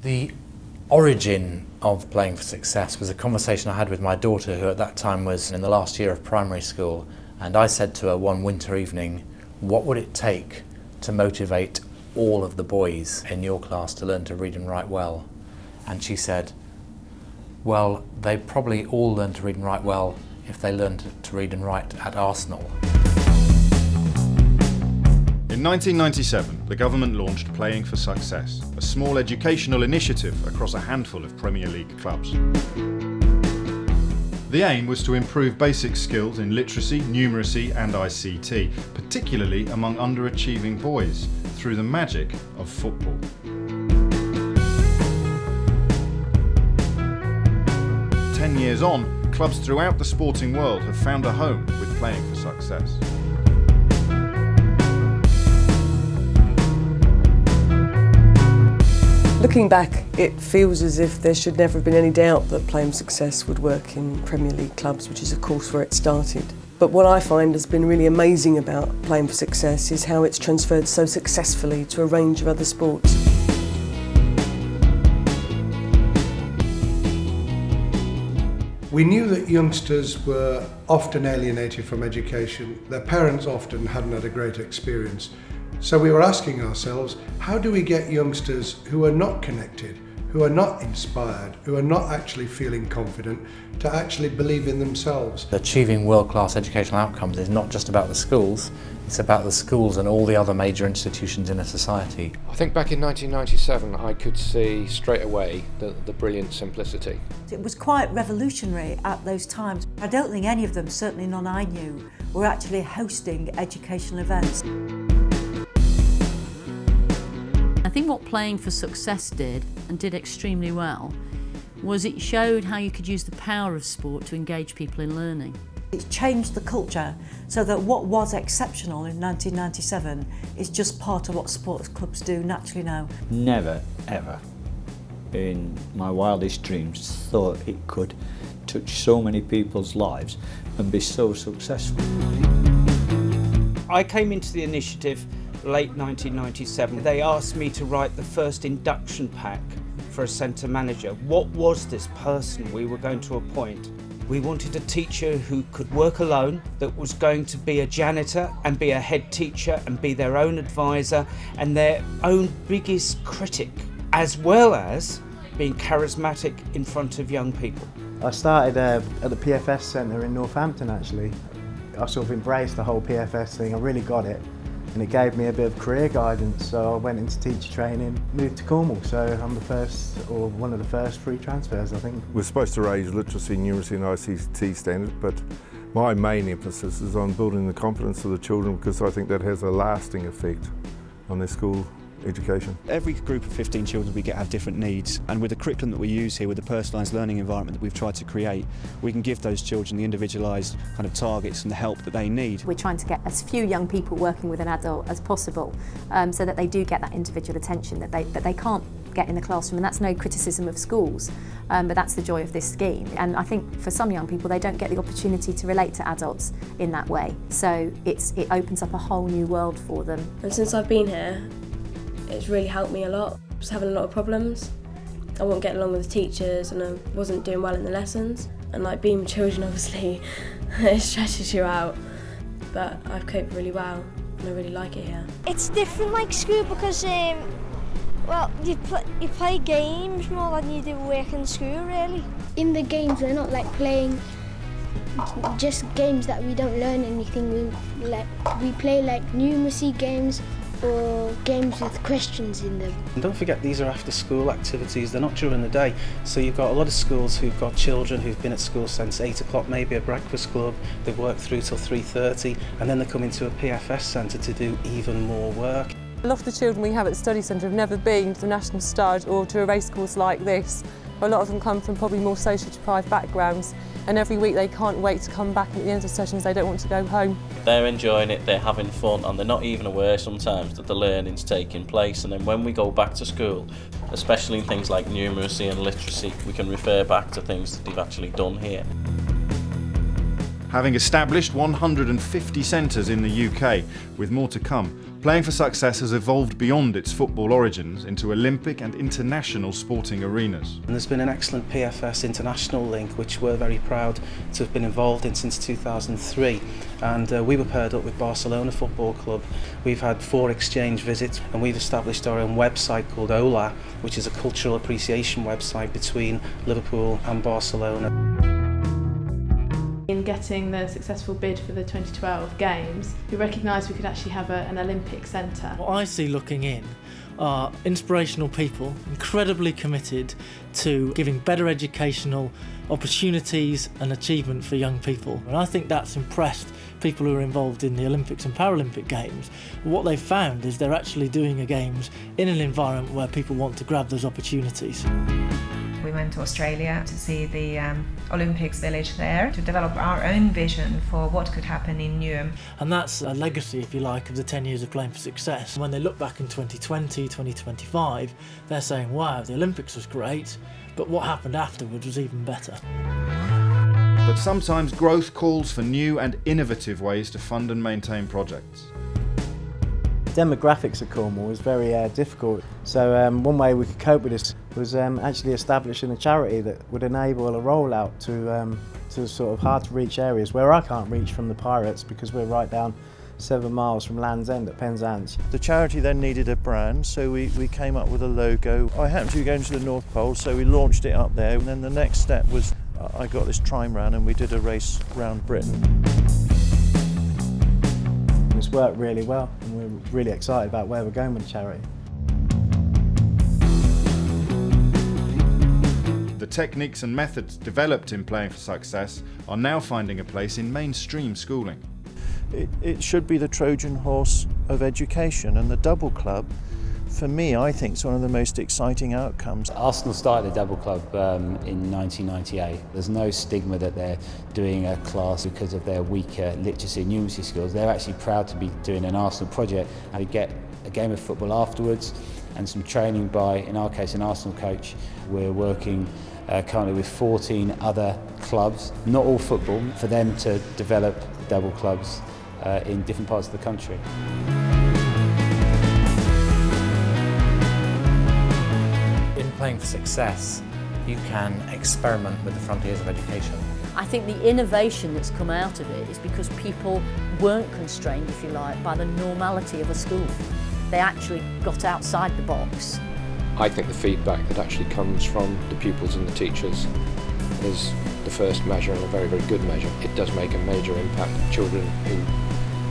The origin of Playing for Success was a conversation I had with my daughter, who at that time was in the last year of primary school, and I said to her one winter evening, what would it take to motivate all of the boys in your class to learn to read and write well? And she said, well, they probably all learn to read and write well if they learned to read and write at Arsenal. In 1997, the government launched Playing for Success, a small educational initiative across a handful of Premier League clubs. The aim was to improve basic skills in literacy, numeracy and ICT, particularly among underachieving boys, through the magic of football. 10 years on, clubs throughout the sporting world have found a home with Playing for Success. Looking back, it feels as if there should never have been any doubt that Playing for Success would work in Premier League clubs, which is of course where it started. But what I find has been really amazing about Playing for Success is how it's transferred so successfully to a range of other sports. We knew that youngsters were often alienated from education. Their parents often hadn't had a great experience. So we were asking ourselves, how do we get youngsters who are not connected, who are not inspired, who are not actually feeling confident, to actually believe in themselves? Achieving world-class educational outcomes is not just about the schools, it's about the schools and all the other major institutions in a society. I think back in 1997 I could see straight away the brilliant simplicity. It was quite revolutionary at those times. I don't think any of them, certainly none I knew, were actually hosting educational events. I think what Playing for Success did, and did extremely well, was it showed how you could use the power of sport to engage people in learning. It's changed the culture so that what was exceptional in 1997 is just part of what sports clubs do naturally now. Never, ever, in my wildest dreams, thought it could touch so many people's lives and be so successful. I came into the initiative late 1997. They asked me to write the first induction pack for a centre manager. What was this person we were going to appoint? We wanted a teacher who could work alone, that was going to be a janitor and be a head teacher and be their own advisor and their own biggest critic, as well as being charismatic in front of young people. I started at the PFS Centre in Northampton actually. I sort of embraced the whole PFS thing, I really got it. And it gave me a bit of career guidance, so I went into teacher training, moved to Cornwall, so I'm the first, or one of the first free transfers, I think. We're supposed to raise literacy, numeracy and ICT standards, but my main emphasis is on building the confidence of the children, because I think that has a lasting effect on their school education. Every group of 15 children we get have different needs, and with the curriculum that we use here, with the personalised learning environment that we've tried to create, we can give those children the individualised kind of targets and the help that they need. We're trying to get as few young people working with an adult as possible, so that they do get that individual attention that they can't get in the classroom, and that's no criticism of schools, but that's the joy of this scheme. And I think for some young people they don't get the opportunity to relate to adults in that way, so it opens up a whole new world for them. And since I've been here, it's really helped me a lot. I was having a lot of problems. I wasn't getting along with the teachers and I wasn't doing well in the lessons. And like being with children, obviously, it stresses you out. But I've coped really well and I really like it here. It's different like school because, well, you play games more than you do work in school, really. In the games, we're not like playing just games that we don't learn anything. We play like numeracy games, or games with questions in them. And don't forget, these are after school activities, they're not during the day. So you've got a lot of schools who've got children who've been at school since 8 o'clock, maybe a breakfast club, they work through till 3:30, and then they come into a PFS centre to do even more work. A lot of the children we have at the study centre have never been to the National Stud or to a racecourse like this. A lot of them come from probably more socially deprived backgrounds, and every week they can't wait to come back at the end of sessions, they don't want to go home. They're enjoying it, they're having fun, and they're not even aware sometimes that the learning's taking place. And then when we go back to school, especially in things like numeracy and literacy, we can refer back to things that they've actually done here. having established 150 centres in the UK, with more to come. Playing for Success has evolved beyond its football origins into Olympic and international sporting arenas. And there's been an excellent PFS international link, which we're very proud to have been involved in since 2003. And we were paired up with Barcelona Football Club. We've had 4 exchange visits, and we've established our own website called OLA, which is a cultural appreciation website between Liverpool and Barcelona. In getting the successful bid for the 2012 Games, we recognised we could actually have an Olympic centre. What I see looking in are inspirational people, incredibly committed to giving better educational opportunities and achievement for young people. And I think that's impressed people who are involved in the Olympics and Paralympic Games. What they've found is they're actually doing the Games in an environment where people want to grab those opportunities. We went to Australia to see the Olympics village there, to develop our own vision for what could happen in Newham. And that's a legacy, if you like, of the 10 years of Playing for Success. When they look back in 2020, 2025, they're saying, wow, the Olympics was great, but what happened afterwards was even better. But sometimes growth calls for new and innovative ways to fund and maintain projects. Demographics of Cornwall is very difficult, so one way we could cope with this was actually establishing a charity that would enable a rollout to sort of hard to reach areas where I can't reach from the Pirates because we're right down 7 miles from Land's End at Penzance. The charity then needed a brand, so we came up with a logo. I happened to be going to the North Pole, so we launched it up there, and then the next step was I got this trimaran and we did a race around Britain. It's worked really well, and we're really excited about where we're going with the charity. The techniques and methods developed in Playing for Success are now finding a place in mainstream schooling. It should be the Trojan horse of education, and the double club, for me, I think it's one of the most exciting outcomes. Arsenal started the double club in 1998. There's no stigma that they're doing a class because of their weaker literacy and numeracy skills. They're actually proud to be doing an Arsenal project and to get a game of football afterwards and some training by, in our case, an Arsenal coach. We're working currently with 14 other clubs, not all football, for them to develop double clubs in different parts of the country. Playing for Success, you can experiment with the frontiers of education. I think the innovation that's come out of it is because people weren't constrained, if you like, by the normality of a school. They actually got outside the box. I think the feedback that actually comes from the pupils and the teachers is the first measure and a very, very good measure. It does make a major impact. Children who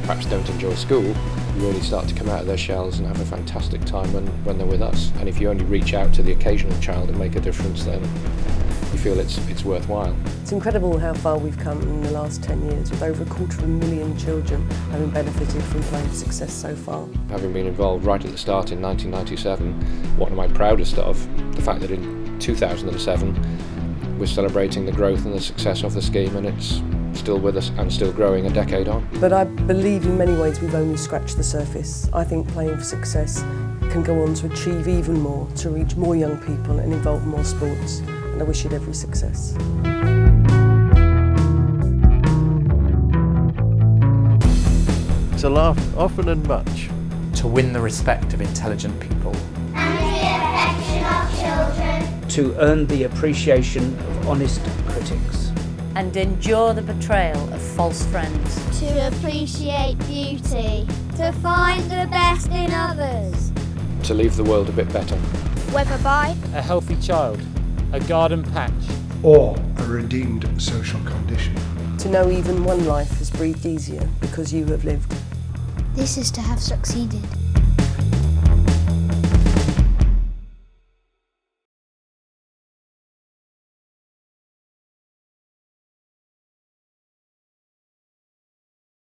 perhaps don't enjoy school really start to come out of their shells and have a fantastic time when they're with us. And if you only reach out to the occasional child and make a difference, then you feel it's worthwhile. It's incredible how far we've come in the last 10 years, with over 250,000 children having benefited from Playing for Success so far. Having been involved right at the start in 1997, what am I proudest of? The fact that in 2007 we're celebrating the growth and the success of the scheme, and it's still with us and still growing a decade on. But I believe in many ways we've only scratched the surface. I think Playing for Success can go on to achieve even more, to reach more young people and involve more sports, and I wish it every success. To laugh often and much. To win the respect of intelligent people. And the affection of children. To earn the appreciation of honest critics. And endure the betrayal of false friends. To appreciate beauty. To find the best in others. To leave the world a bit better. Whether by a healthy child, a garden patch, or a redeemed social condition. To know even one life has breathed easier because you have lived. This is to have succeeded.